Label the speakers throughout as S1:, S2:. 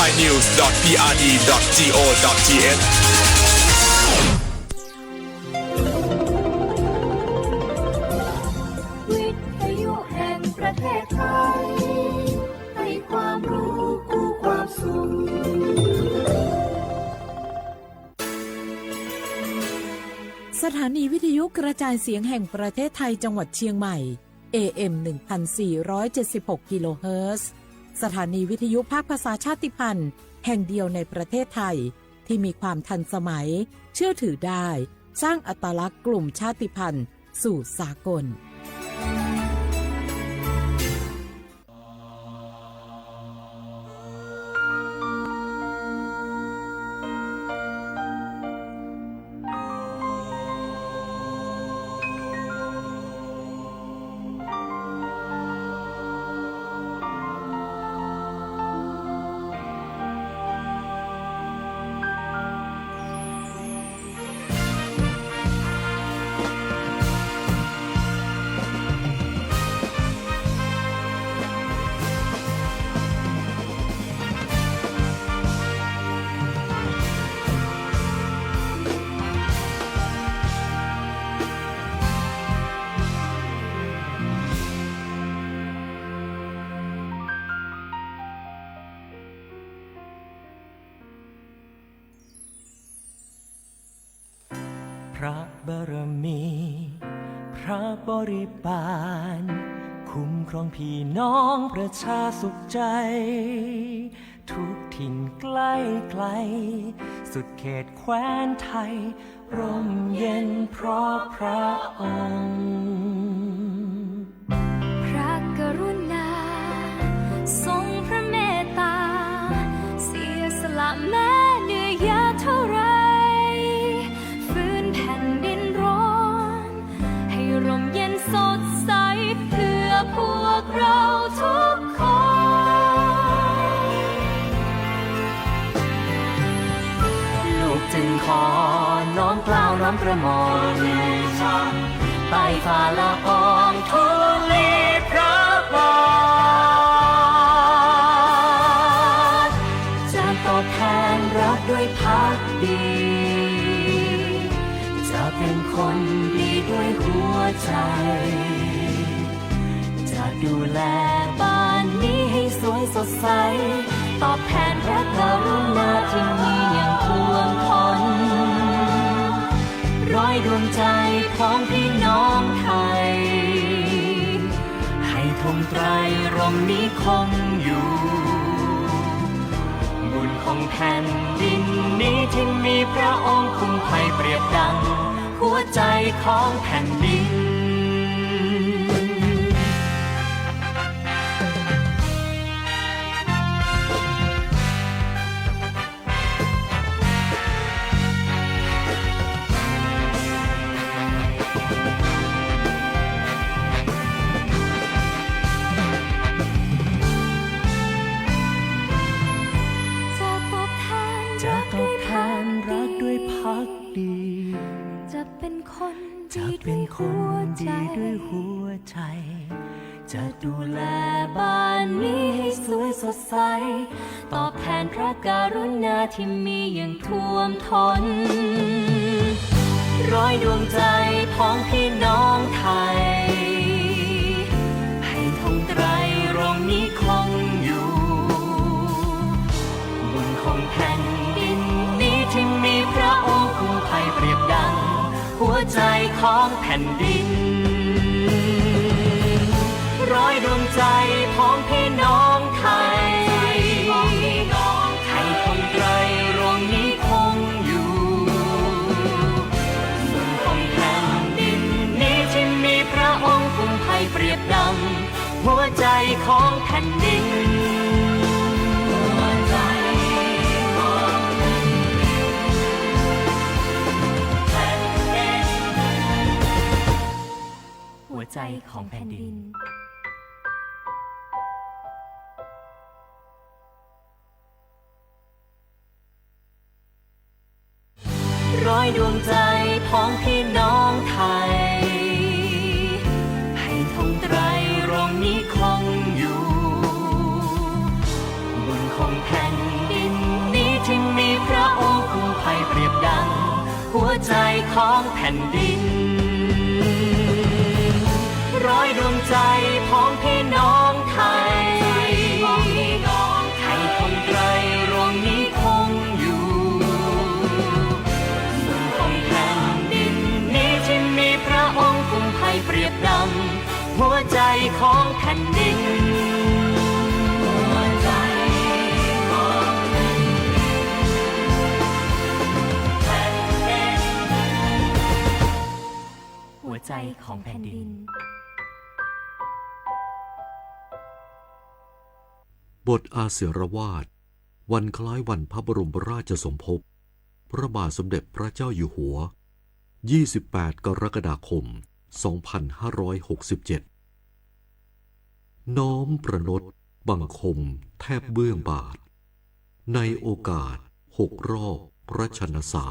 S1: thainews.prd.go.th
S2: วิทยุแห่งประเทศไทยให้ความรู้คู่ความสุข
S3: สถานีวิทยุกระจายเสียงแห่งประเทศไทยจังหวัดเชียงใหม่ AM 1476 กิโลเฮิรตซ์สถานีวิทยุภาคภาษาชาติพันธุ์แห่งเดียวในประเทศไทยที่มีความทันสมัยเชื่อถือได้สร้างอัตลักษณ์กลุ่มชาติพันธุ์สู่สากล
S4: พระบารมีพระบริบาลคุ้มครองพี่น้องประชาสุขใจทุกถิ่นใกล้ไกลสุดเขตแคว้นไทยร่มเย็นเพราะพระองค์
S2: พระกรุณาทรงพระเมตตาเสียสละแม้เหนื่อยยากเท่าไรฟื้นแผ่นดินร้อนให้ร่มเย็นสดใสเพื่อพวกเราทุกคน
S4: ลูกจึงขอน้อมเกล้าน้อมกระหม่อมใต้ฝ่าละอองธุลีพระบาทจะตอบแทนรักด้วยภักดี จะเป็นคนดีด้วยหัวใจจะดูแลบ้านนี้ให้สวยสดใสตอบแทนพระกรุณาที่มีอย่างท่วมท้นร้อยดวงใจของพี่น้องไทยให้ธงไตรรงค์นี้คงอยู่บุญของแผ่นดินนี้ที่มีพระองค์คุ้มภัยเปรียบดังหัวใจของแผ่นดินจะตอบแทนรักด้วยภักดี
S2: จะเป็นคน
S4: จะเป็นคนดีด้วยหัวใจจะดูแลบ้านนี้ให้สวยสดใส
S2: ตอบแทนพระกรุณาที่มีอย่างท่วมท้น
S4: ร้อยดวงใจของพี่น้องไทยให้ธงไตรรงค์นี้คงอยู่บุญของแผ่นดินนี้ที่มีพระองค์คุ้มภัยเปรียบดังหัวใจของแผ่นดินร้อยดวงใจของพี่น้องไทยให้ธงไตรรงค์นี้คงอยู่บุญของแผ่นดินนี้ที่มีพระองค์คุ้มภัยเปรียบดังหัวใจของแผ่นดินหัวใจของแผ่นดินร้อยดวงใจของพี่น้องไทยให้ธงไตรรงค์นี้คงอยู่บุญของแผ่นดิน ใจของแผ่นดินร้อยดวงใจพ้องพี่น้องไทยให้คนไกลรวงนี้คงอยู่ส่วนของแผ่นดินนี้ที่มีพระองค์คุ้มภัยเปรียบดังหัวใจของแผ่นดินหัวใจของแผ่นดิน
S5: บทอาเสรวาทวันคล้ายวันพระบรมราชสมภพพระบาทสมเด็จพระเจ้าอยู่หัว 28 กรกฎาคม 2567 น้อมประนตบังคมแทบเบื้องบาทในโอกาส6 รอบพระชนสา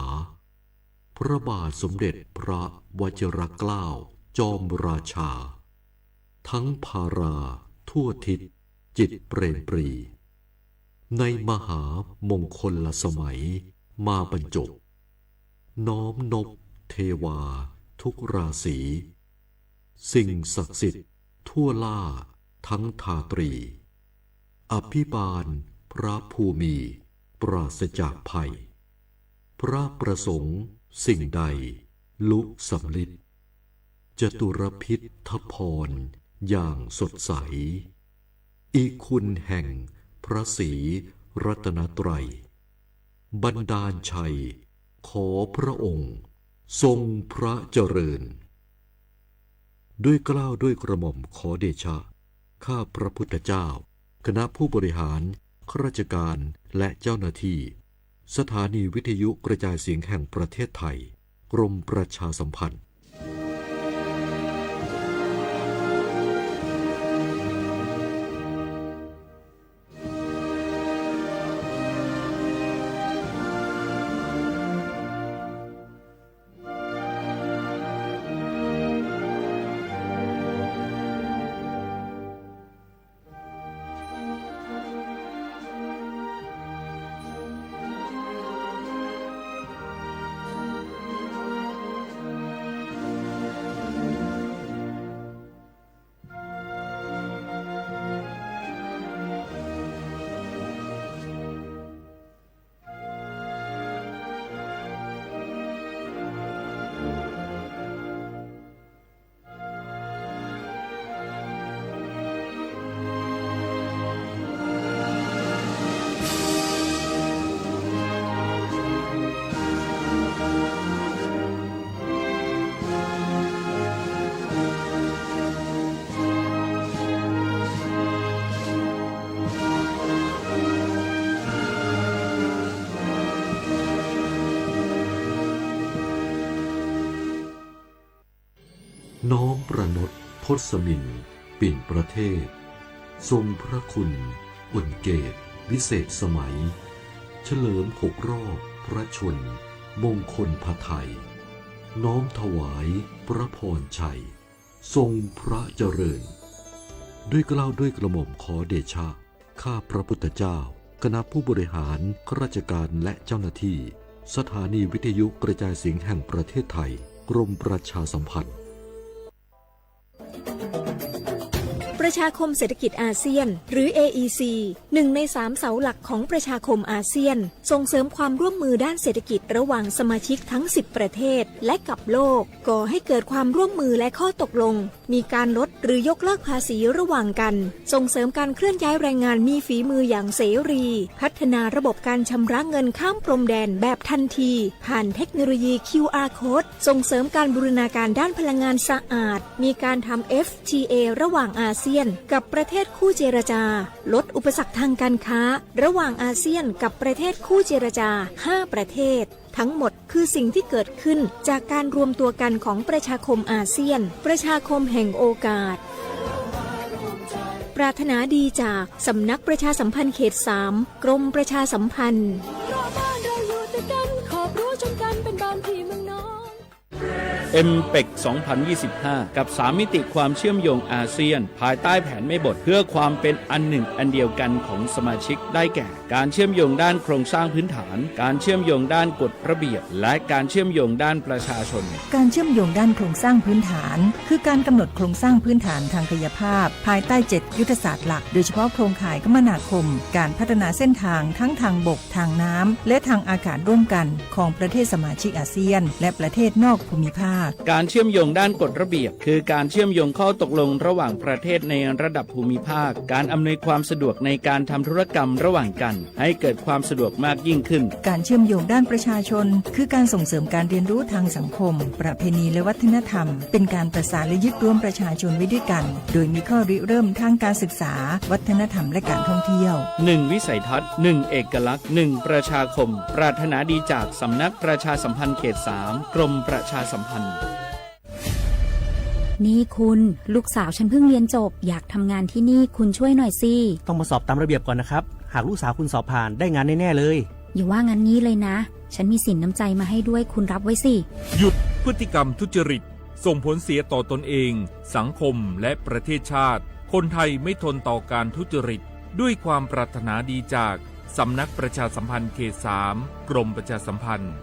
S5: พระบาทสมเด็จพระวชิรเกล้าจอมราชาทั้งภาราทั่วทิศจิตเปรมปรีในมหามงคลละสมัยมาบรรจบน้อมนบเทวาทุกราศีสิ่งศักดิ์สิทธิ์ทั่วล่าทั้งทาตรีอภิบาลพระภูมิปราศจากภัยพระประสงค์สิ่งใดลุสำลิดจตุรพิธพรอย่างสดใสอีคุณแห่งพระศรีรัตนตรัยบันดาลชัยขอพระองค์ทรงพระเจริญด้วยเกล้าด้วยกระหม่อมขอเดชะข้าพระพุทธเจ้าคณะผู้บริหารข้าราชการและเจ้าหน้าที่สถานีวิทยุกระจายเสียงแห่งประเทศไทยกรมประชาสัมพันธ์น้อมประนตทศมินปิ่นประเทศทรงพระคุณอุ่นเกตวิเศษสมัยเฉลิม6 รอบพระชนมงคลพระไทยน้อมถวายพระพรชัยทรงพระเจริญด้วยเกล้าด้วยกระหม่อมขอเดชะข้าพระพุทธเจ้าคณะผู้บริหารข้าราชการและเจ้าหน้าที่สถานีวิทยุกระจายเสียงแห่งประเทศไทยกรมประชาสัมพันธ์
S6: ประชาคมเศรษฐกิจอาเซียนหรือ AEC 1 ใน 3 เสาหลักของประชาคมอาเซียนส่งเสริมความร่วมมือด้านเศรษฐกิจระหว่างสมาชิกทั้ง 10 ประเทศและกับโลกก่อให้เกิดความร่วมมือและข้อตกลงมีการลดหรือยกเลิกภาษีระหว่างกันส่งเสริมการเคลื่อนย้ายแรงงานมีฝีมืออย่างเสรีพัฒนาระบบการชำระเงินข้ามพรมแดนแบบทันทีผ่านเทคโนโลยี QR Code ส่งเสริมการบูรณาการด้านพลังงานสะอาดมีการทำ FTA ระหว่างอาเซียนกับประเทศคู่เจรจาลดอุปสรรคทางการค้าระหว่างอาเซียนกับประเทศคู่เจรจา 5 ประเทศทั้งหมดคือสิ่งที่เกิดขึ้นจากการรวมตัวกันของประชาคมอาเซียนประชาคมแห่งโอกาสปรารถนาดีจากสำนักประชาสัมพันธ์เขต 3 กรมประชาสัมพันธ์
S2: เพราะบ้านเราอยู่ติดกันขอบรั้วชนกันเป็นบ้านพี่เมืองน้อง
S7: MPEC 2025 กับ3มิติความเชื่อมโยงอาเซียนภายใต้แผนไม่บทเพื่อความเป็นอันหนึ่งอันเดียวกันของสมาชิกได้แก่ การเชื่อมโยงด้านโครงสร้างพื้นฐานการเชื่อมโยงด้านกฎระเบียบและการเชื่อมโยงด้านประชาชน
S8: การเชื่อมโยงด้านโครงสร้างพื้นฐานคือการกำหนดโครงสร้างพื้นฐานทางกายภาพภายใต้7ยุทธศาสตร์หลักโดยเฉพาะโครงข่ายคมนาคมการพัฒนาเส้นทางทั้งทางบกทางน้ำและทางอากาศร่วมกันของประเทศสมาชิกอาเซียนและประเทศนอกภูมิภาค
S7: การเชื่อมโยงด้านกฎระเบียบคือการเชื่อมโยงข้อตกลงระหว่างประเทศในระดับภูมิภาคการอำนวยความสะดวกในการทำธุรกรรมระหว่างกันให้เกิดความสะดวกมากยิ่งขึ้น
S8: การเชื่อมโยงด้านประชาชนคือการส่งเสริมการเรียนรู้ทางสังคมประเพณีและวัฒนธรรมเป็นการประสานและยึดร่วมประชาชนไว้ด้วยกันโดยมีข้อริเริ่มทางการศึกษาวัฒนธรรมและการท่องเที่ยว
S7: 1วิสัยทัศน์1เอกลักษณ์1ประชาคมปรารถนาดีจากสำนักประชาสัมพันธ์เขต3กรมประชาสัมพันธ์
S9: นี่คุณลูกสาวฉันเพิ่งเรียนจบอยากทำงานที่นี่คุณช่วยหน่อยสิ
S10: ต้องมาสอบตามระเบียบก่อนนะครับหากลูกสาวคุณสอบผ่านได้งานแน่ๆเลย
S9: อย่าว่างั้นนี้เลยนะฉันมีสินน้ำใจมาให้ด้วยคุณรับไว้สิ
S1: หยุดพฤติกรรมทุจริตส่งผลเสียต่อตนเองสังคมและประเทศชาติคนไทยไม่ทนต่อการทุจริตด้วยความปรารถนาดีจากสำนักประชาสัมพันธ์เขต3กรมประชาสัมพันธ์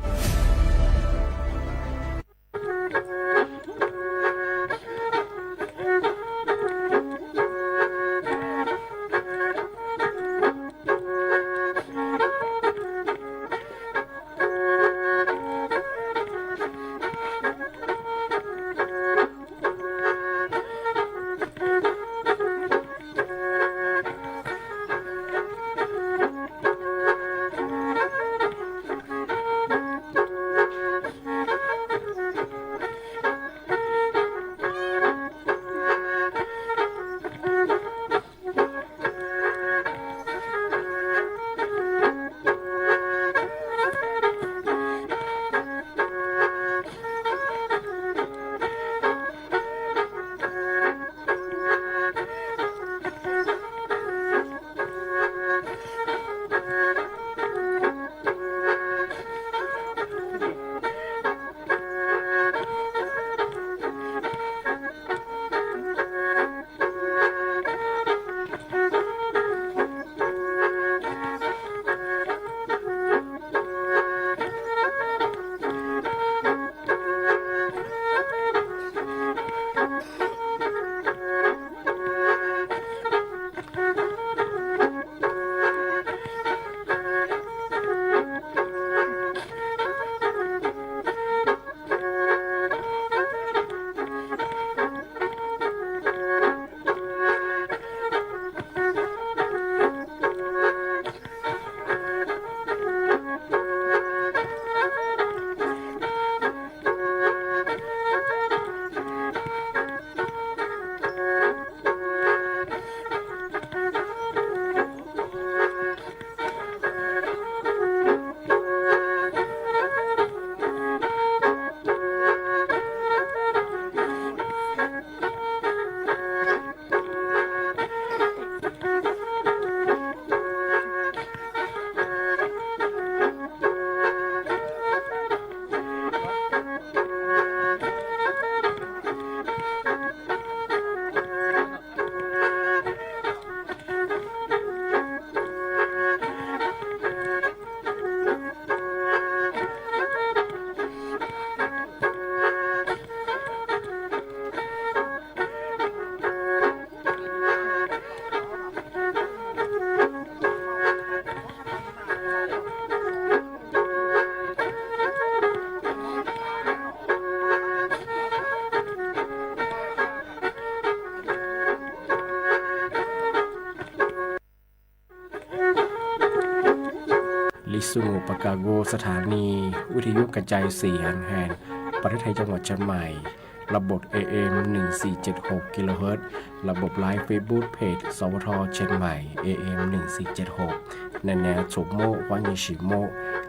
S11: สุโงปกาโกสถานีวิทยุกระจายเสียงแห่งประเทศไทยจังหวัดเชียงใหม่ระบบ AM 1476กิโลเฮิรตซ์ระบบไลฟ์เฟซบุ๊กเพจสวทเชียงใหม่ AM 1476แนวโฉมโมฮวานีชิโม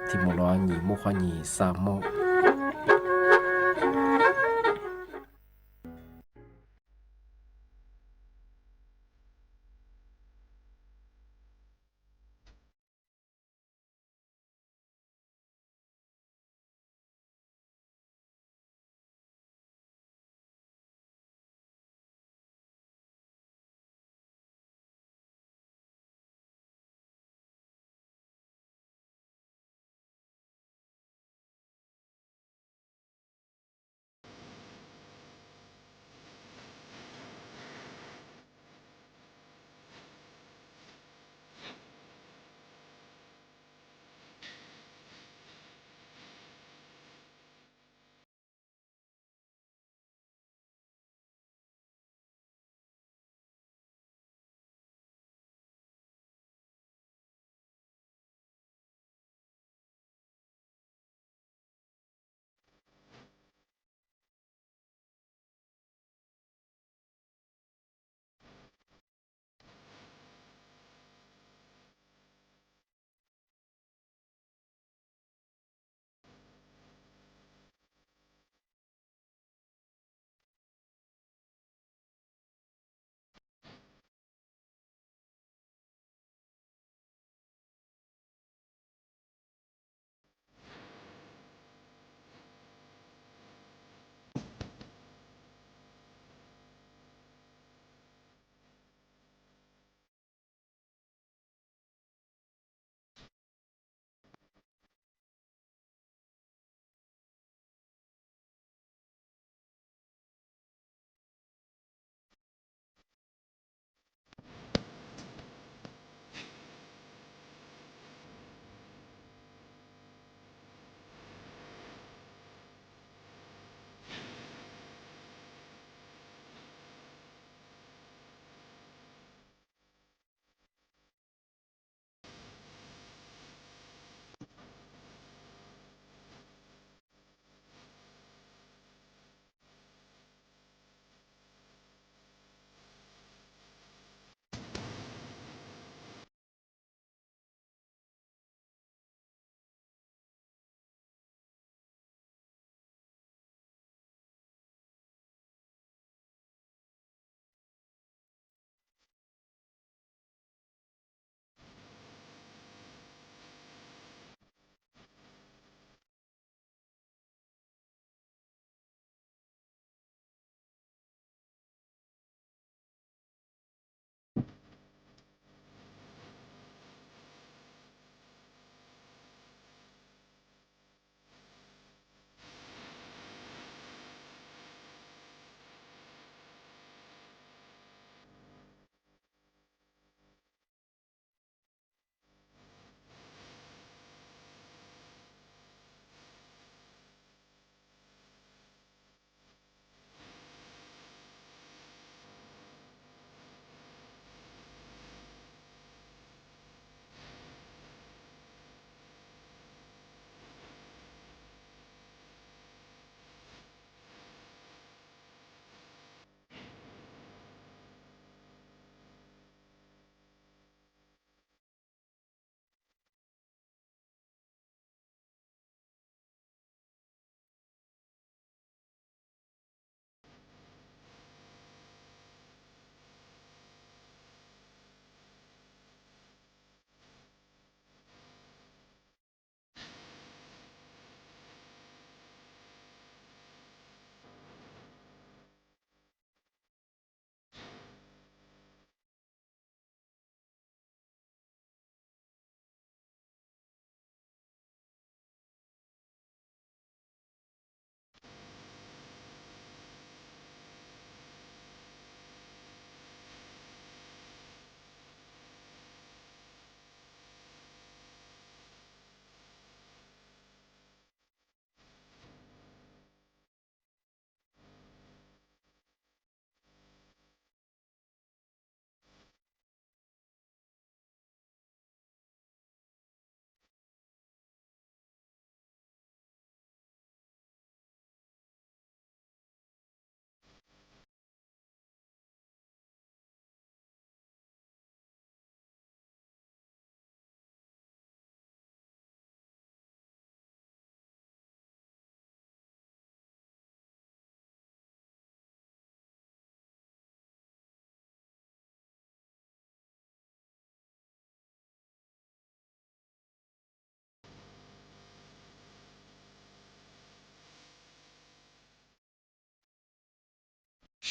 S11: ทิโมร้อยหนีโมฮวานีซาโม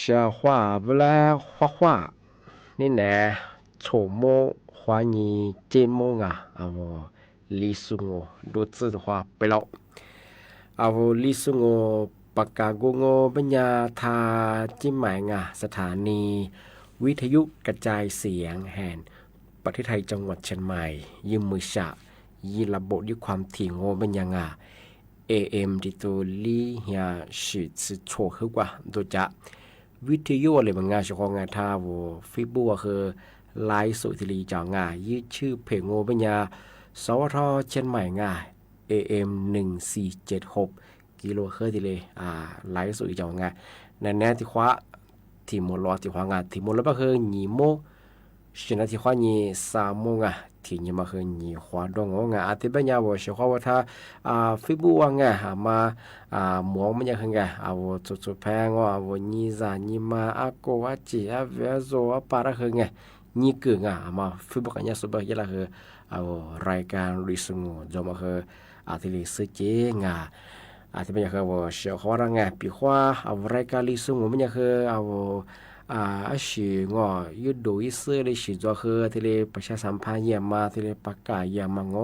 S11: 小画不来画画，你呢？丑摸华你芥末啊，我李叔我多字的话ไปแล้ว我李叔我ปากกาโกโงปัญญาทาจิ้มหมายงาสถานีวิทยุกระจายเสียงแห่งประเทศไทยจังหวัดเชียงใหม่ยืมมือฉะยีระบบด้วยความถี่โงปัญญางา AM ที่ตัวลี่เฮียสืบโชว์ขึ้นกว่าโดยจะวิทยุอะไรบางงานเฉพาะงานท่าวัวฟิบัวคือไลฟ์สุทลีจ่องายืดชื่อเพลงโงปัญญาสวทเชียงใหม่งา AM 1476กิโลเฮิรตซ์ทีเลยไลฟ์สุดจ่องาในแนวที่คว้าที่มลอที่คว้างาที่มลอก็คือหนีโมชนะที่คว้าหนี3โมงที่นี่มาคือหนีคว้าดงงาที่เป็นยาวเฉพาะว่าถ้าฟิบูว่างมาหมวมันยังไงจุดแพงว่านี่ซานี่มาโกวาจิเวโซปาระคือไงนี่เก่งมาฟิบูกันยาสุบะยะละคือรายการริสุงจอมาคือที่ลิสเจงที่เป็นอย่างคือว่าเชื่อเขาว่าไงปีขว่ารายการลิซุงมันอย่างคือสิงยุดดูอิสเลยสิตัวคือที่เลยประชาสัมพันธ์เยี่ยมมาที่เลยประกาศเยี่ยมมาง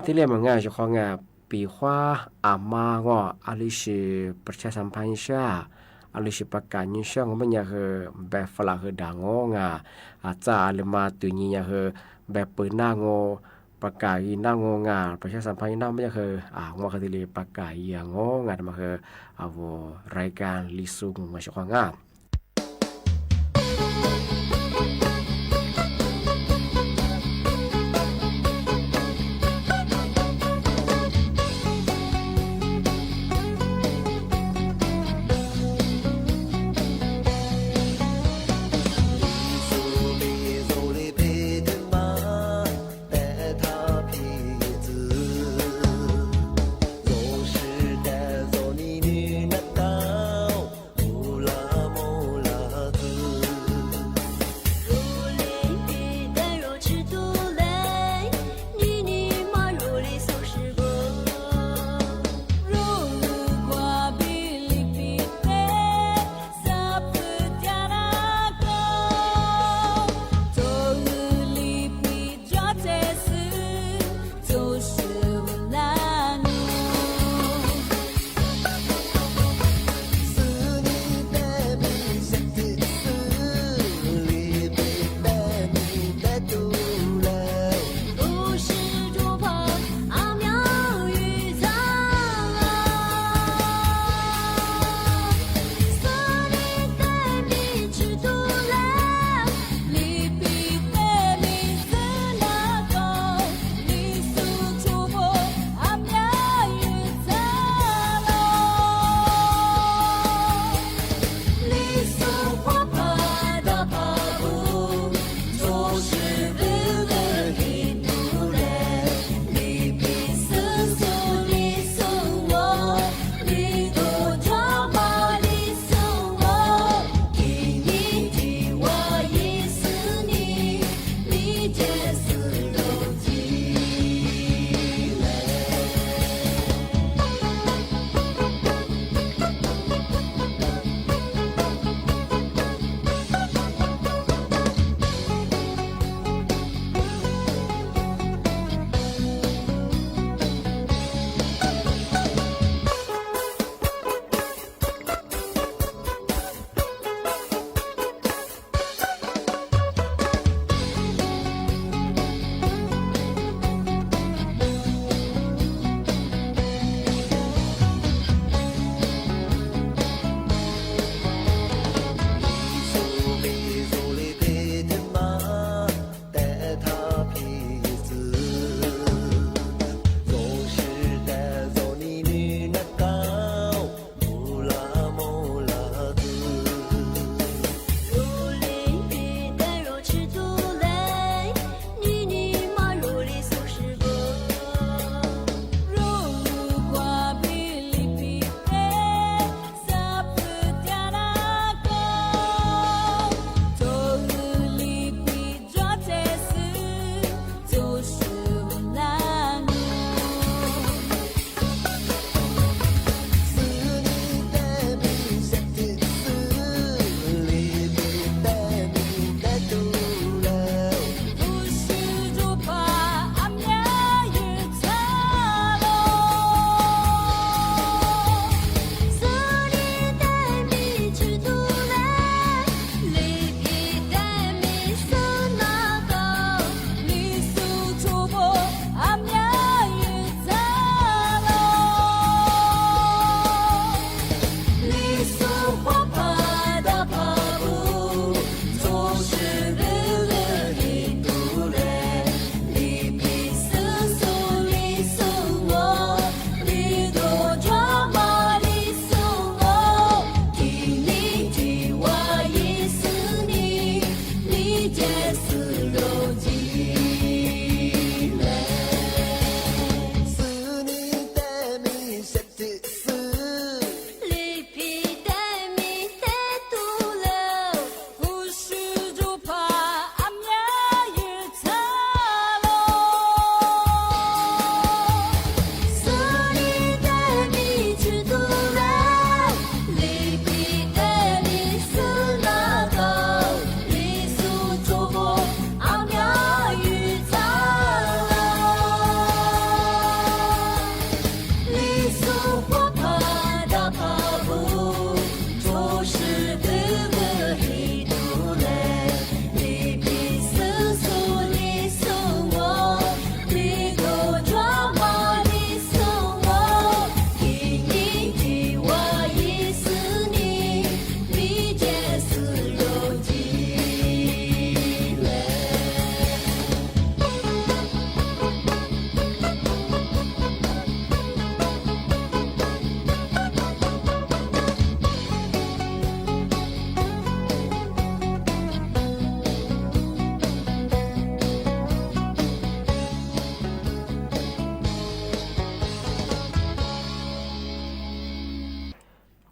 S11: ที่เลยมันเชื่อเขาปีขว่ามางลิสิประชาสัมพันธ์ชาลิสิประกาศยิ่งช่างมันอย่างคือแบบฝรั่งคือด่างจ้าเลยมาตัวนี้อย่างคือแบบเปิดหน้างประกาศหน้างงาประชาสัมพันธ์หน้าไม่ใช่คืองอคดีเลยประกาศอย่างงามาคือรายการลิซุงมาช่วยงา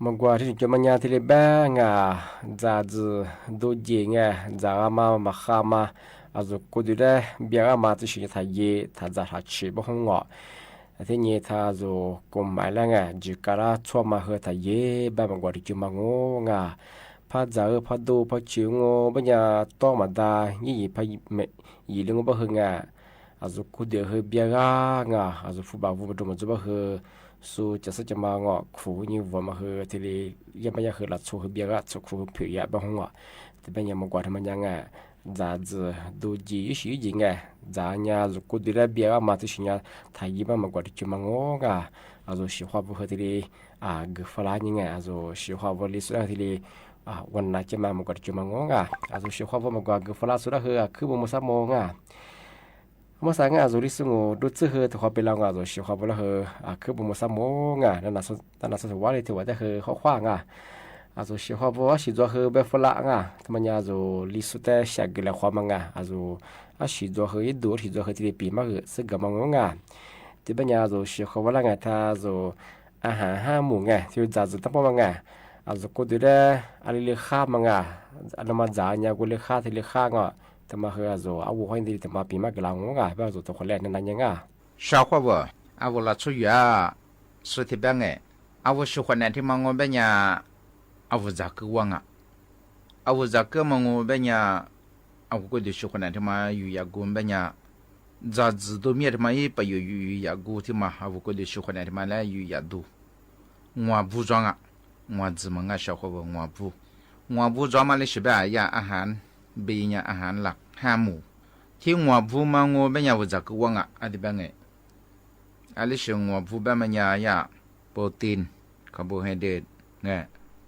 S11: มกว่าที่จะมันยาที่เลยแบ้งจะดูจีไงจะมาข้ามาอาจจะกูดูได้เบียร์มาจะชีทายถ้าจะหาชีบ่ห้องงอที่นี่ถ้าจะกุมหมายแล้วไงจีการะชั่วมาเหทายแบบมกว่าที่จะมางูไงพาจะพาดูพาชิวงูปัญญาต้องมาได้ยี่พายี่เรื่องบ่หงอาจจะกูเดือดเบียร์ไงอาจจะฟูบาฟูบดูมันจะบ่หสู้จะสักจะมางอขู่ยิ่งวัวมาเหอทีนี้ยังไม่อยากเหอหลัดสู้เบียร์สู้ขู่ผิวยาบ้างหัวแต่เป็นยังมากกว่าทำมันยังไงจะดูจีอยู่ยิงไงจะเนี่ยจะกูดูแลเบียร์มาที่สิ่งนี้ถ้ายิ่งมากกว่าที่จะมางออาจจะสิว่าบุเหอทีนี้กฟลายังไงอาจจะสิว่าบุลิสุดทีนี้วันนั้นจะมากกว่าที่จะมางออาจจะสิว่าบุมากกว่ากฟลาสุดเหอคือบุมุสามงมาสั่งอาจุลิสงดูซื้อเหอไปลองอาจุชิวเขาไปแล้วเหอคือบุมสามงนั่นน่ะสว่าเลยถือว่าได้เหอเขาขว้างอาจุชิวเขาบอกว่าชิจัวเหอแบบฝรั่งทำไมอาจุลิสุแต่เสียกเลยความงอาจุชิจัวเหอยิ่งดูชิจัวเหอที่ได้ปีมากสึกกับมังที่เป็นอาจุชิวเขาว่าละถ้าอาจุอาหาร5 หมู่ที่จะจุตั้งมังอาจุกูดูได้อะไรเลือกข้ามมังอันนั้นมาจ่ายเนี่ยกูเลือกข้าที่เลือกข้างแต่มาเหรอจะเอาวัวให้ดีแต่มาปีมากกลางงะแบบจะตัวคนแรกนั่นยังไง
S12: ชาวเขาว่าเอาวัวละช่วยสุดที่เป็นไงเอาวัวช่วยคนนั้นที่มองเป็นยาเอาวัวจากกวางเอาวัวจากกมองเป็นยาเอาก็ดูช่วยคนนั้นที่มาอยู่ยากุนเป็นยาจะจิตตัวเมียที่มาไปอยู่ยากุที่มาเอาก็ดูช่วยคนนั้นที่มาแล้วอยู่ยาดูงัวบูจงงัวจิมังชาวเขาว่างัวบูจงมาเลยใช่ไหมยาอาหารเบียอาหารหลัก5 หมู่ที่งัวบูมังเป็นยาวัวจากกวางอันที่เป็นไงอันนี้ช่วงงัวบูเป็นมันยาโปรตีนคาร์โบไฮเดรต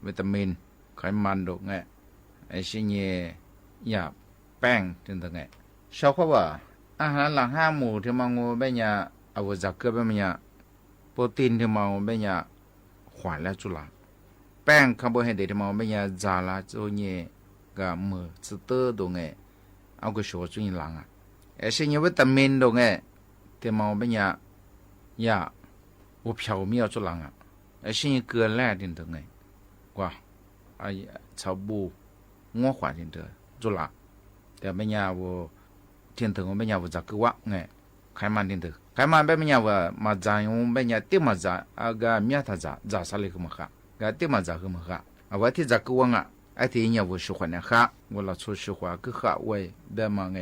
S12: วิตามินไขมันดกไอชิ้นเย่ยาแป้งถึงตรงไงชาวเขาว่าอาหารหลัก5 หมู่ที่มังเป็นยาวัวจากกเป็นมันยาโปรตีนที่มังเป็นยาขวานและจุลาแป้งคาร์โบไฮเดรตที่มังเป็นยาจาราโจเย่个么子多东哎，เอา个小尊郎而且因为他们东哎，他们本呀我缥缈做郎而且个来的东哎，哇，草布我花的的做啦，แต่本呀我天头我本呀我咋个哇哎，开曼的的，开曼本呀我嘛咱我本呀点嘛咱个面他咋啥嘞个么哈，个点嘛咋个么哈，我提咋个哇ไอ้ที่เนี่ยวัวสุขเนี่ยค่ะวัวละชุดสุขก็ข้าไว้แบบมาไง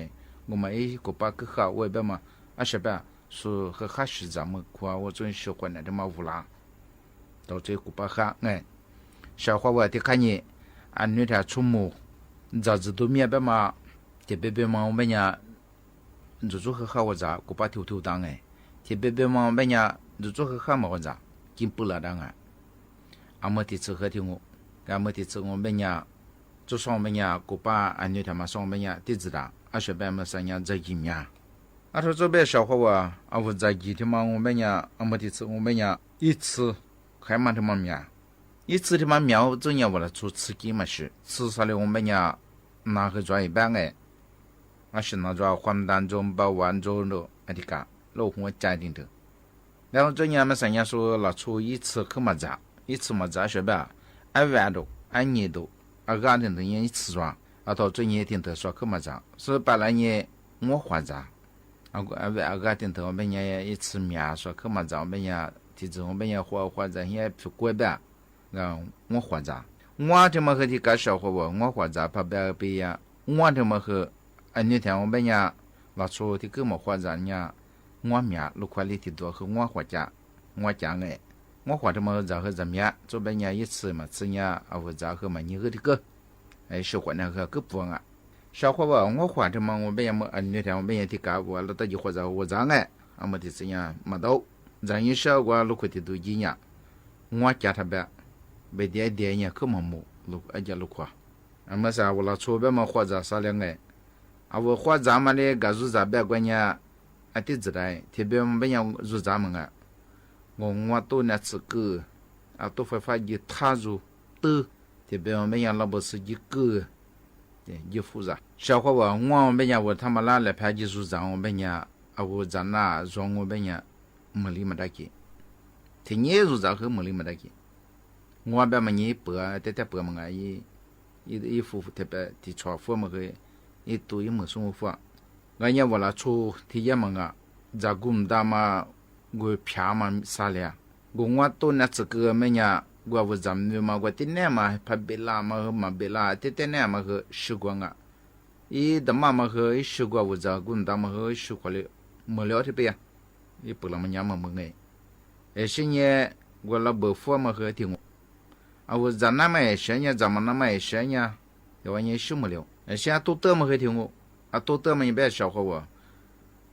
S12: กูมากูป้าก็ข้าไว้แบบมาอาใช่ปะสุขข้าสิจามกว่าวัวจนสุขเนี่ยที่มาวัวละต่อจากกูป้าข้าไงชาวเขาว่าที่ข้านี่อันนี้ถ้าชุ่มมูจะจะดูเมียแบบมาที่เบบมาแบบเนี่ยจู่ๆข้าว่าจะกูป้าทิวๆดังไงที่เบบมาแบบเนี่ยจู่ๆข้ามาว่าจะกินปุระดังไงอามาที่สุขที่งู个么的这我们呀，就上面呀，古巴安尼他们上面呀，地址的，学班么三年在一面，说这边小伙我在一天嘛，我们呀，么的这我们呀，一次还蛮他妈面，一次他妈苗这样我来做刺激嘛是，吃啥的我们呀，拿去转一半哎，是拿着黄疸中、包完中的，那个老红家庭的，然后这样么三年说拿出一次去嘛咋，一次嘛咋学班。1万多，1年多，2天的人一次装，到这年天的说可么子，所以本来呢我花子，2天的我们也一次面说可么子，我们也提子我们也花子也不过百，我花子，我他妈和你搞小伙我花子怕别呀，我他妈和那天我们也拿出的给么花子呢，我面路块里的多和我花家，我讲哎。我花他妈咋和怎么样？这边呢一次嘛，这呢我咋和嘛你个的个，小伙那个个不小伙吧，我花他妈我边么那天我边的干我了，到就或者我咋哎，么的这样没到，咱一小我路块的都一样，我家他边，别点呢可么么路家路块，么啥我了出边么或者啥两哎，我或者嘛的个入咋边关呢，的自然，特别么边入咋么我多那次个，都会发现踏入的，特别我们养老不是一个，一复杂。小伙吧，我们家我他们拿来拍技术上，我们家我在那让我们家没理没得给，听你入账和没理没得给， งัวแบบมันยี่เปื่อแต่เปื่อมันไงอีฟูเทปที่ชอฟัวมันคืออีตัวอีมือสูงฟัวงั้นเนี่ยเวลาชูที่ยมันอ่ะจะกุมดามากูพิามันซาเลียกูงัวตัวนั้นจะเกิดไม่เนี่ยกูว่าจำเนี่ยมากูที่เนี่ยมาพับเบลามาเบลาที่เนี่ยมาคือสุกวงอ่ะอีดมามาคือสุกว่าจะกุมดามาคือสุกเลยมือเลี้ยวที่เปียอีเปิดละมันยามมึงไงสิ่งเนี่ยกูละเบอร์ฟัวมาคือที่งูเอาจะน้ำไม่เสียเนี่ยจะมันน้ำไม่เสียเนี่ยเดี๋ยววันนี้ชุ่มเลี้ยวเสียตัวเติมมาคือที่งูตัวเติมมันแบบ小伙我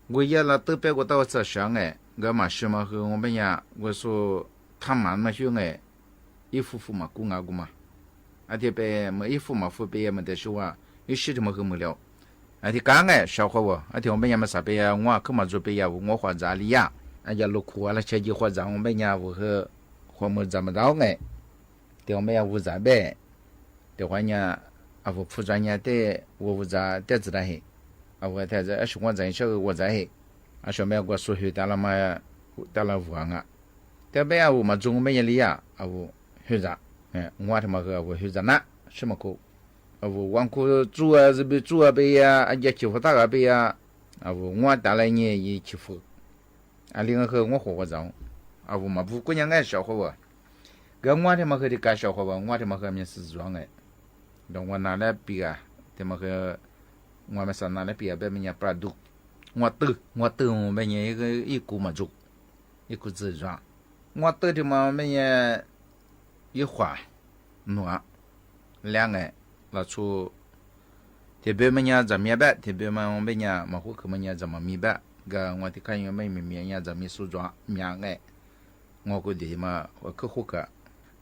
S12: 我也了都别个到这上哎我嘛是嘛和我们呀我说他们嘛就哎一夫妇嘛顾啊顾嘛这边么一夫嘛夫别么的说啊有时么和么了这刚哎小伙我这我们呀么啥别呀我可嘛做别呀我花咋里呀呀路苦啊了车就花咋我们呀我和花么怎么着哎这我们呀我咋呗这话呢我负责呢的我负责的知道嘿我在这是我在小我在嘿小妹我说去到了嘛到了房啊这边我们中没里呀我学着我他妈个我学着呢什么苦我往苦做啊这边做啊呗呀也欺负大个呗呀我带来呢也欺负另外个我活着我嘛不过人爱小伙我跟我他妈个的干小伙我他妈个面是装哎dan我拿来比啊他妈个我们上拿来比啊别人家不读我读我们人一个一股嘛做一股自装我读的嘛我们人一花暖两个那出特别么人怎么办特别嘛我们人嘛户口么人怎么明白个我的看有没明人怎么梳妆两个我估计嘛我可户口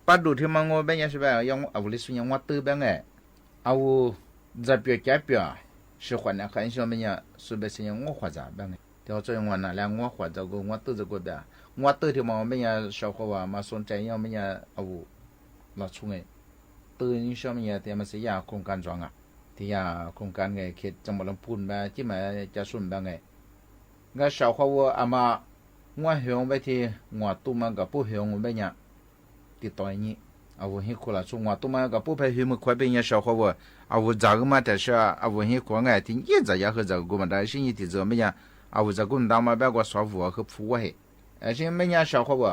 S12: 把读的嘛我们人是吧要我的孙我读呗个这边这边是换了很少么呀随便是我花咋办呢调这我拿来我花这个我都这个边我都的嘛我们呀小伙娃嘛说这样么呀老出哎都你说么呀他们是呀空干装啊ที่ยาโครงการไงเขตจังหวัดลำพูนมาที่มาจะสุ่มบ้างไงงั้นชาวเขาว่าอามางัวเหี่ยวไปที่งัวตุ้มกับผู้เหี่ยวไปเนี่ยติดต่ออย่างนี้เห็นคนละช่วงงัวตุ้มกับผู้ไปเหี่ยวมันควายเป็นเนี่ยชาวเขาว่าจากมาแต่เช้าเห็นคนไงที่ยี่จะอยากให้จากกูมาได้สิ่งที่จะไม่เนี่ยจากกูดาวมาแบบว่าสอบหัวคือผู้ว่าเหสิ่งไม่เนี่ยชาวเขาว่า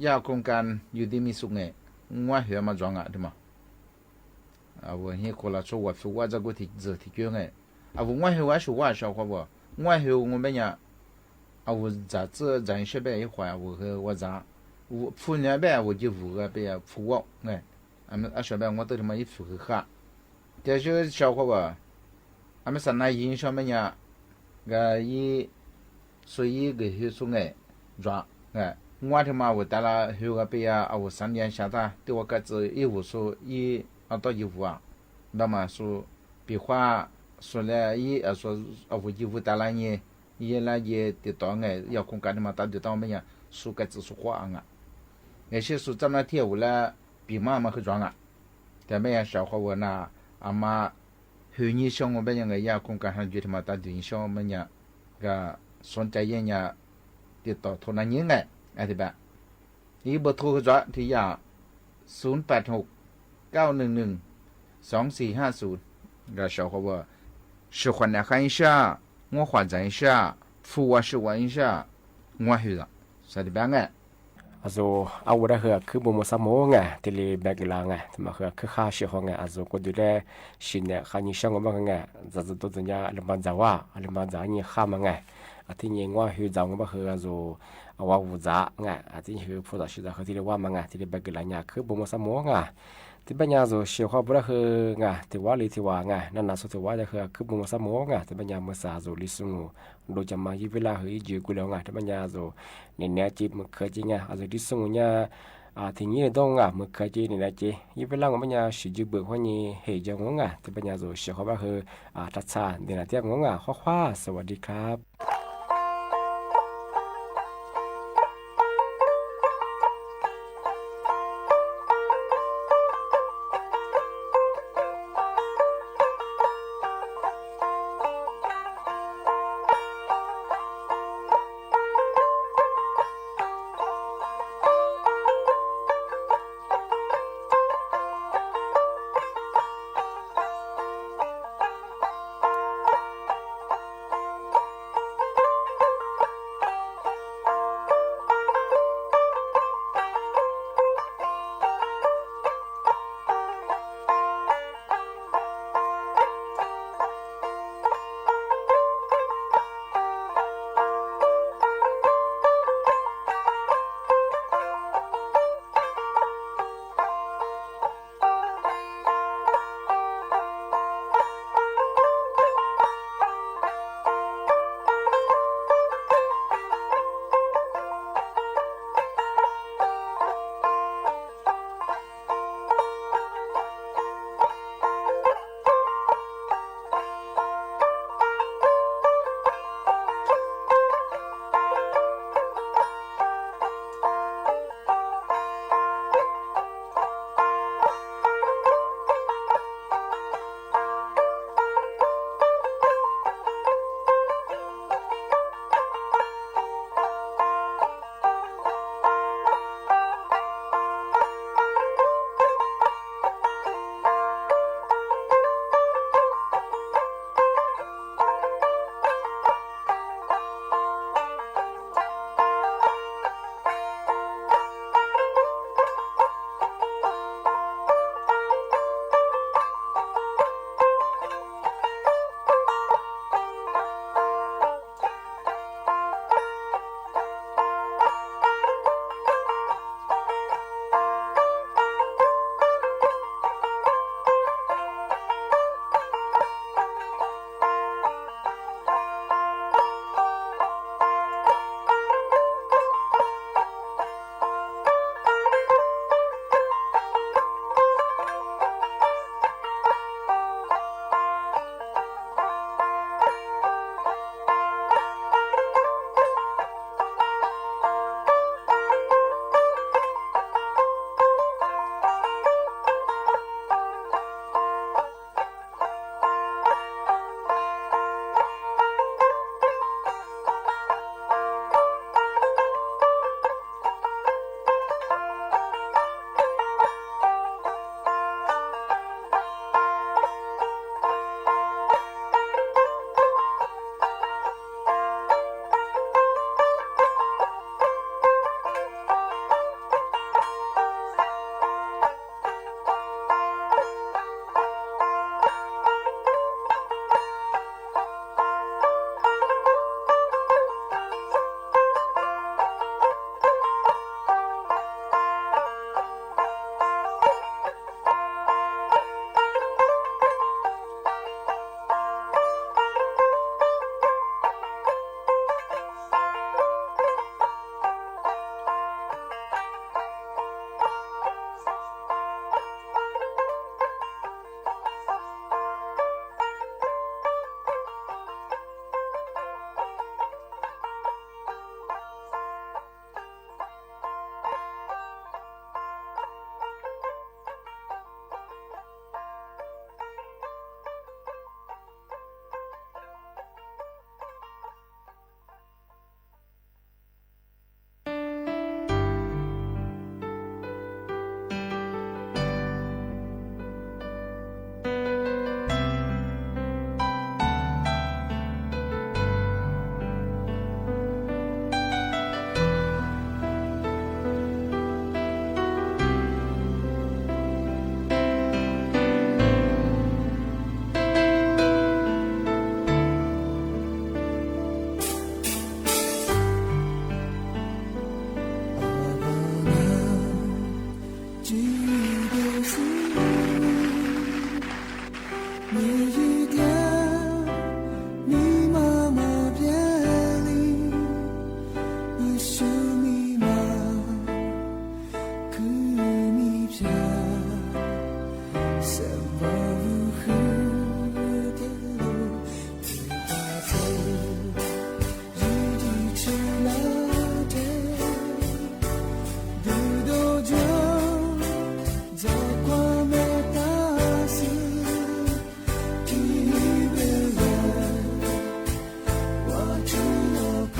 S12: ยาโครงการอยู่ที่มีสุขไงงัวเหี่ยวมาจองอ่ะถูกไหมเห็นคนละช่วงผู้ว่าจากกูที่จะที่เกี่ยวไงงัวเหี่ยวช่วงชาวเขาว่างัวเหี่ยว我们呀在这人些呗一会我咋妇女呗我就五个呗服务哎说呗我都他妈一服务哈这些小伙吧们上那印象么呀个一所以个就说哎抓哎我他妈我带了后个呗呀3年下达对我个子一无说一到一无那么说比话说了一说我一无带了你也来也得到哎要空干的嘛到得到么呀说个子说话啊那些说咱们铁路了比嘛嘛去装啊แต่ไม่小伙我那阿妈后年想我们那个也空干上就他妈到底想我们呀个สนใจยัง呀ติดต่อโทรนั้นยังไงอะไรแบบนี่เบอร์โทรก็จะที่ยา086-911-2450个小伙我喜欢来看一下我换证一下付我10万一下我去了啥的办哎
S11: เอาได้เหรอคือบุมสมองไงที่เลยแบกลางไงที่มาเหรอคือข้าเชื่อไงก็ดูแลชินเนี่ยข้านี่ช่างก็ไงจะตัวจะเนี่ยอะไรมาจะว่าอะไรมาจะนี่ข้ามาไงที่นี่ว่าหิวจังก็เหรอว่าวุ้งไงที่หิวพูดสิ่งที่เรียกว่ามาไงที่เลยแบกลางเนี่ยคือบุมสมองไงที่เป็นอย่างเชื่อเขาบุได้เหรอไงที่ว่าลิที่ว่าไงนั่นน่ะสุดที่ว่าจะเหรอคือบุมสมองไงที่เป็นอย่างเมื่อสาลิสุงโดยจะมายี่เวลาเฮ้ยจีกูแล้วไงที่เป็นอย่างเนี่ยจีมันเคยจีไงลิสุงเนี่ยทีนี้ต้องมันเคยจีเนี่ยจียี่เวลาของมันเนี่ยสิจีเบิกว่านี่เฮ้ยจังไงที่เป็นอย่างเชื่อเขาว่าเหรอทัศน์เดี๋ยวนะเที่ยงงข้อสวัสดีครับ
S13: 是迷茫，可你飘，什么如何的路，你化作一滴出来的，不多久，在光美大四，一个人，我只有哭。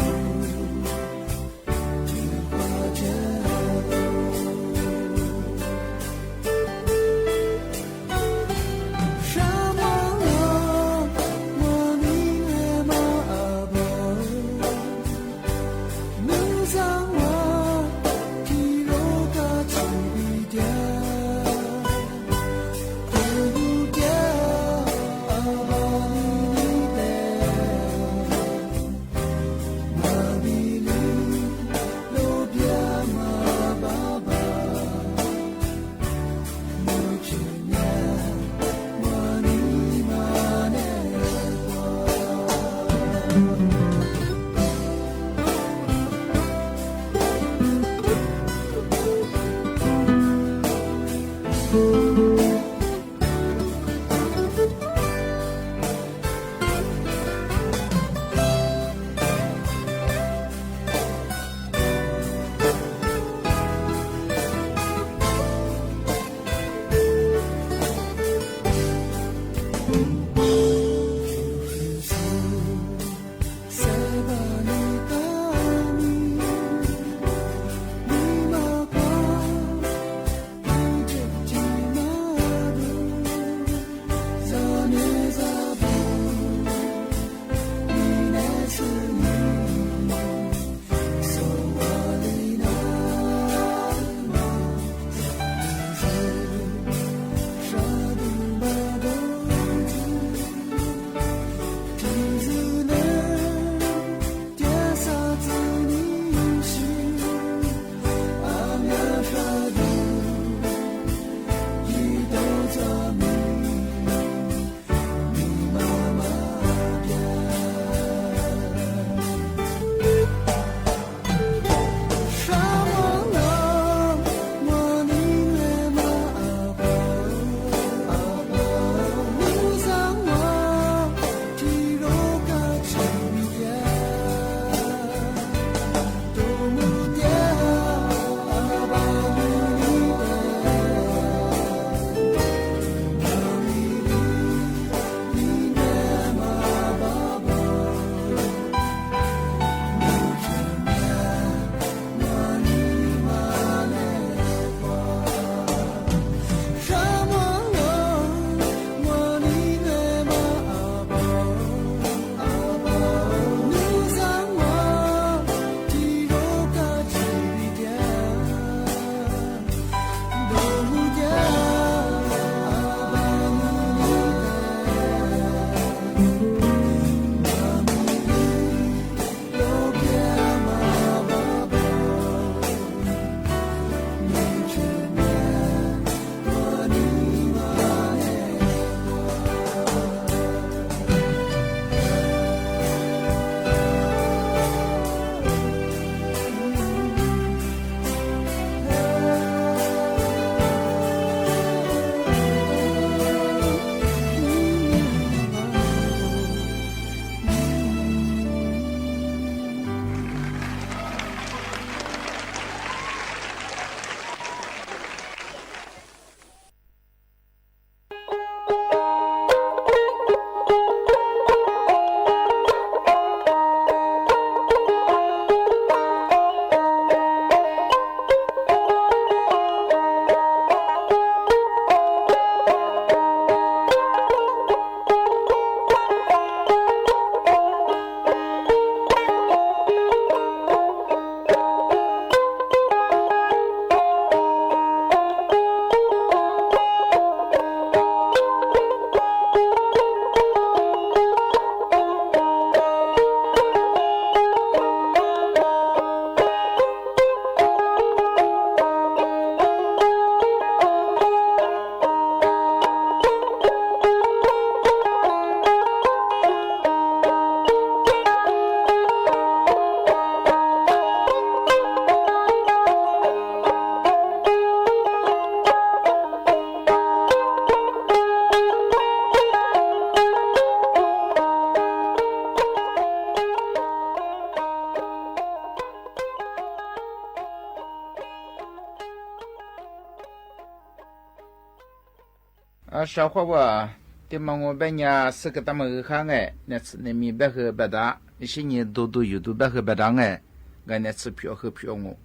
S12: 小伙娃对嘛我别伢是个他们看哎那次那米别和别打一些年都有都别和别打哎俺那次票和票我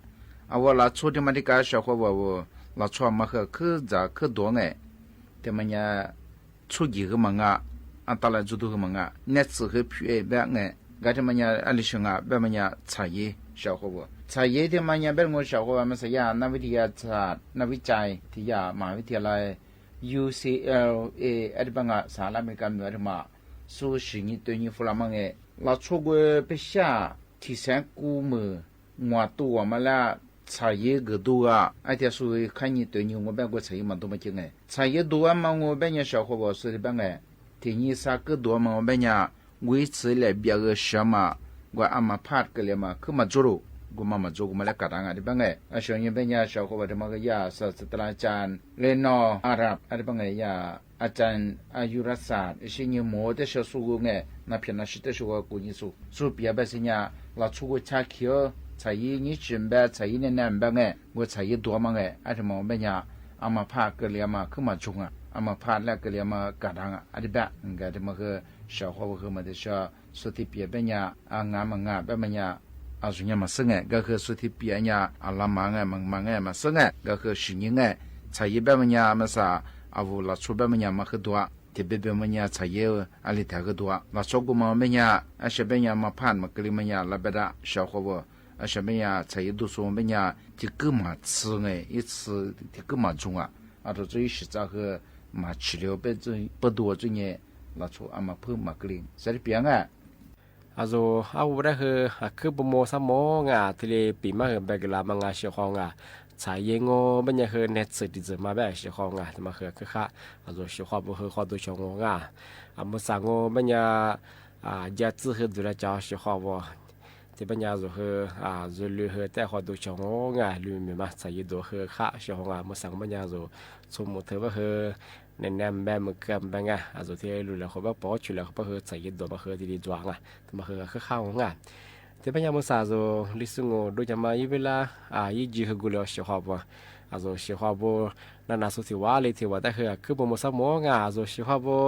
S12: 我拉出的嘛的个小伙娃我拉出嘛和可咋可多哎对嘛伢出几个嘛到了就都个嘛那次和票别哎俺这嘛伢阿里兄别嘛伢茶叶小伙娃茶叶的嘛伢别我小伙娃嘛是呀那วิทยาศาสตร์นักวิจัยที่ยามหาวิทยาลัยUCLA อันบังอ่ะสหรัฐอเมริกาเหนือที่มาสู้สิ่งนี้ตัวนี้ฟุลามังเอเราช่วยไปชาที่แสนกูมืองัวตัวมาแล้วชายเยกตัวไอ้ที่สู้ขันนี้ตัวนี้我别个ชายมันตัวมาจริงไงชายเยตัวมา我别เนี่ย小伙伴说的บังเอที่นี่สักตัวมา我别เนี่ย维持了别个什么我阿妈怕个了嘛คือมาจุรุกูมาจูกูมาแล้วกัดอ่ะดิบังเอช่วงนี้เป็นยาชาวเขาบอกว่าก็ยาศาสตราจารย์เลนออาหรับอะดิบังเอยาอาจารย์อายุรศาสตร์สิ่งนี้หมดแต่ชาวสูงเนี่ยนับเป็นนักศิษย์ชัวกูนี่สู้เปียแบบสิ่งนี้เราชูกูชาเขียวใช้ยี่จุนแบบใช้เนี่ยนั่นบังเอกูใช้ตัวมังเออะดิมองเป็นยาอามาพาเกลียมาขึ้นมาจงอ่ะอามาพาแล้วเกลียมากัดอ่ะอะดิแบบงั้นดิมันคือชาวเขาบอกว่ามันจะชอบสุดที่เปียเป็นยางามแบบมันยาอาสุญญามาซึ่งก็คือสุดที่เปียเนี่ยอาลามังมังมาซึ่งก็คือสิ่งนี้ใช้แบบมันเนี่ยมาซาอาวุธลัชุแบบมันเนี่ยมาคือตัวที่แบบมันเนี่ยใช้อะไรที่คือตัวลัชุกุมามันเนี่ยอาเชเป็นเนี่ยมาผ่านมากลีมันเนี่ยลับได้ชาวเขาบอกอาเชเป็นเนี่ยใช้ดูส่วนเป็นเนี่ยที่กูมาซึ่งอี次ที่กูมาจงอาตัวจุย是这个มา治疗被这不多这呢ลัชุอามาเพิ่มมากลีใช่เปียง
S11: เอาได้คือปโมสมองที่เลปีมาแบกลามังเชียของชายงอบัญญัติเน็ตสิดิจมาแบกเชียของที่มาคือค่ะเชียขอบขอดูชงมุสังบัญญัติยัดซื้อดูแลจ้าเชียขอบที่บัญญัติจะลือแต่ขอดูชงลืมมาชายดูค่ะเชียของมุสังบัญญัติสมมติว่าในแนมแบบมือเกิมแบบที่รู้แล้วเขาบอกปอชุแล้วเขาบอกใส่ยิดตัวมาที่ดีจวงที่มาข้าวที่เป็นยามมุสาลิสุงโดยจะมาอีเวลายี่จีกุลเชียร์บ่เชียร์บ่นั่นสุดที่ว่าเลยที่ว่าแต่คือบ่มุสามงเชียร์บ่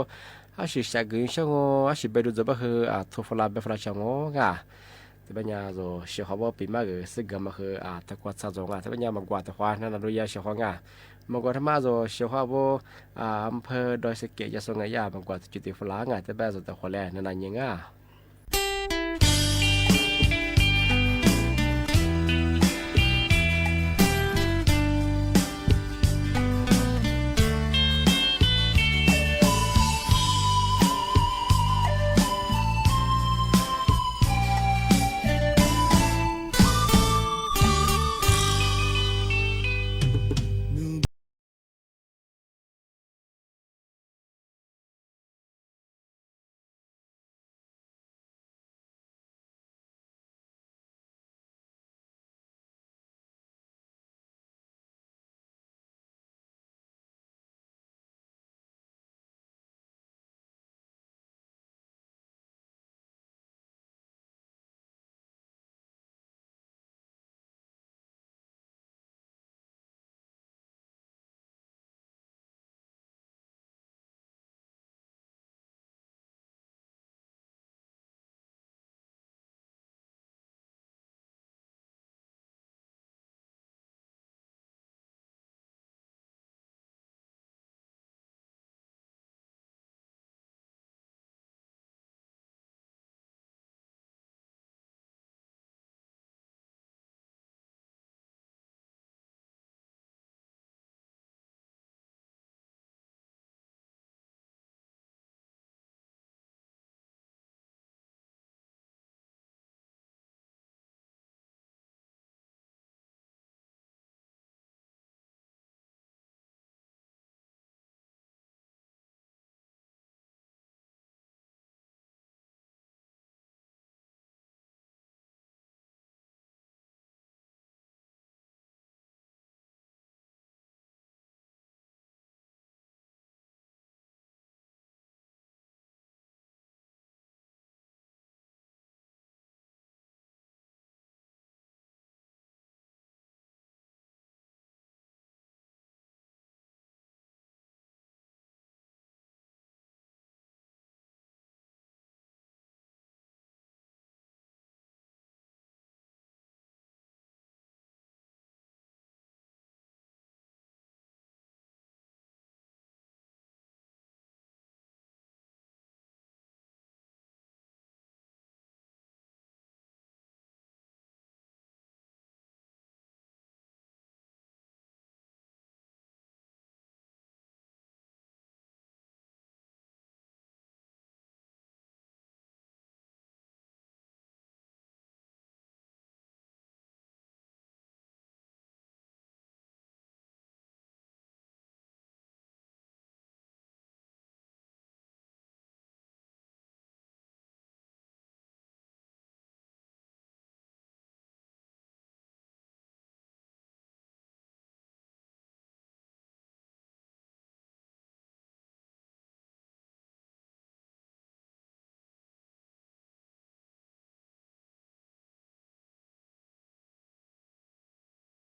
S11: สิชักกินช่างสิไปดูจะบ่ทุฟลาเบฟลาช่างที่เป็นยามเชียร์บ่ปีมาสึกมาตะกวาดซาจงที่เป็นยามมากวาดตะควานั่นรู้ยาเชียร์มากว่าธรรมะเชียวว่าอำเภอดอยสะเก็ดยะสงยามากว่าจุดที่ฝรั่งแต่แบบสุดแต่คนแรกนั่นยัง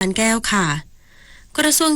S14: ปานแก้วค่ะกระทรวง